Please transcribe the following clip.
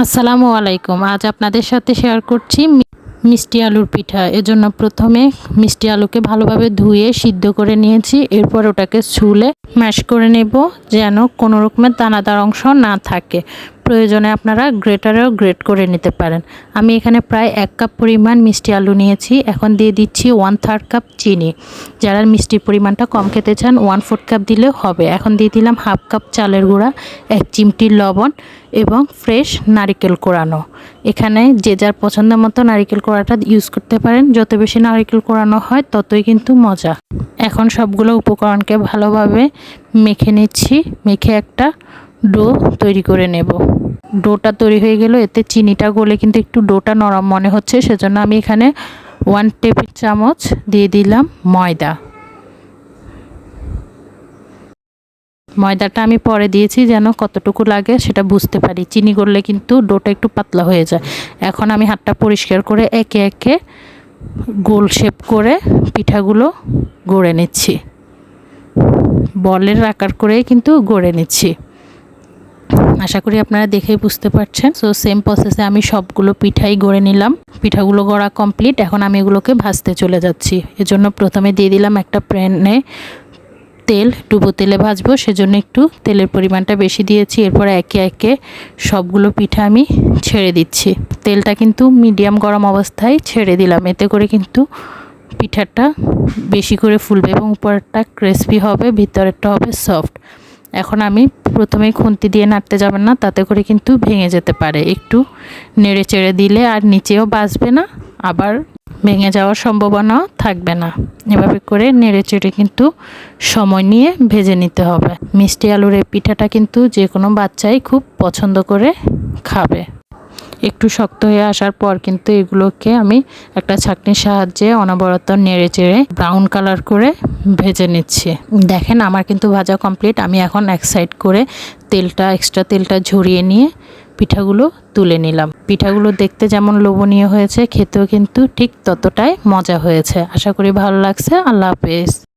আসসালামু আলাইকুম। আজ আপনাদের সাথে শেয়ার করছি মিষ্টি আলুর পিঠা। এজন্য প্রথমে মিষ্টি আলুকে ভালোভাবে ধুয়ে সিদ্ধ করে নিয়েছি। এরপর ওটাকে ছুলে ম্যাশ করে নেব যেন কোনো রকমের দানাদার অংশ না থাকে। প্রয়োজনে আপনারা গ্রেটারেও গ্রেট করে নিতে পারেন। আমি এখানে প্রায় 1 কাপ পরিমাণ মিষ্টি আলু নিয়েছি। এখন দিয়ে দিচ্ছি 1/3 কাপ চিনি। যারা মিষ্টির পরিমাণটা কম খেতে চান 1/4 কাপ দিলেও হবে। এখন দিয়ে দিলাম 1/2 কাপ চালের গুঁড়া, 1 চিমটি লবণ এবং ফ্রেশ নারিকেল কোড়ানো। এখানে যে যার পছন্দ মতো নারিকেল কোড়াটা ইউজ করতে পারেন। যত বেশি নারিকেল কোড়ানো হয় ততই কিন্তু মজা। এখন সবগুলো উপকরণকে ভালোভাবে মেখে নিচ্ছি। মেখে একটা ডো তৈরি করে নেব। ডোটা তৈরি হয়ে গেল। এতে চিনিটা গলে কিন্তু একটু ডোটা নরম মনে হচ্ছে, সেজন্য আমি এখানে 1 টেবিল চামচ দিয়ে দিলাম ময়দা। ময়দাটা আমি পরে দিয়েছি যেন কতটুকু লাগে সেটা বুঝতে পারি। চিনি গললে কিন্তু ডোটা একটু পাতলা হয়ে যায়। এখন আমি হাতটা পরিষ্কার করে একে একে গোল শেপ করে পিঠাগুলো গড়ে নিচ্ছি। বলের আকার করে কিন্তু গড়ে নিচ্ছি। আশা করি আপনারা দেখেই বুঝতে পারছেন। সো সেম প্রসেসে আমি সবগুলো পিঠাই গড়ে নিলাম। পিঠাগুলো গড়া কমপ্লিট। এখন আমি এগুলোকে ভাজতে চলে যাচ্ছি। এজন্য প্রথমে দিয়ে দিলাম একটা প্যানে তেল। ডুবো তেলে ভাজবো, সেজন্য একটু তেলের পরিমাণটা বেশি দিয়েছি। এরপর একে একে সবগুলো পিঠা আমি ছেড়ে দিচ্ছি। তেলটা কিন্তু মিডিয়াম গরম অবস্থায় ছেড়ে দিলাম। এতে করে কিন্তু পিঠাটা বেশি করে ফুলবে এবং উপরটা ক্রিসপি হবে, ভিতরেরটা হবে সফট। এখন আমি প্রথমে খুন্তি দিয়ে নাড়তে যাবেন না, তাতে করে কিন্তু ভেঙে যেতে পারে। একটু নেড়ে চেড়ে দিলে আর নিচেও বাজবে না, আবার ভেঙে যাওয়ার সম্ভাবনাও থাকবে না। এভাবে করে নেড়ে চেড়ে কিন্তু সময় নিয়ে ভেজে নিতে হবে। মিষ্টি আলুর এই পিঠাটা কিন্তু যে কোনো বাচ্চাই খুব পছন্দ করে খাবে। একটু শক্ত হয়ে আসার পর কিন্তু এগুলোকে আমি একটা ছাঁকনির সাহায্যে অনবরত নেড়ে চেড়ে ব্রাউন কালার করে ভেজে নিচ্ছি। দেখেন আমার কিন্তু ভাজা কমপ্লিট। আমি এখন এক সাইড করে এক্সট্রা তেলটা ঝরিয়ে নিয়ে পিঠাগুলো তুলে নিলাম। পিঠাগুলো দেখতে যেমন লোভনীয় হয়েছে, খেতেও কিন্তু ঠিক ততটাই মজা হয়েছে। আশা করি ভালো লাগছে। আল্লাহ হাফেজ।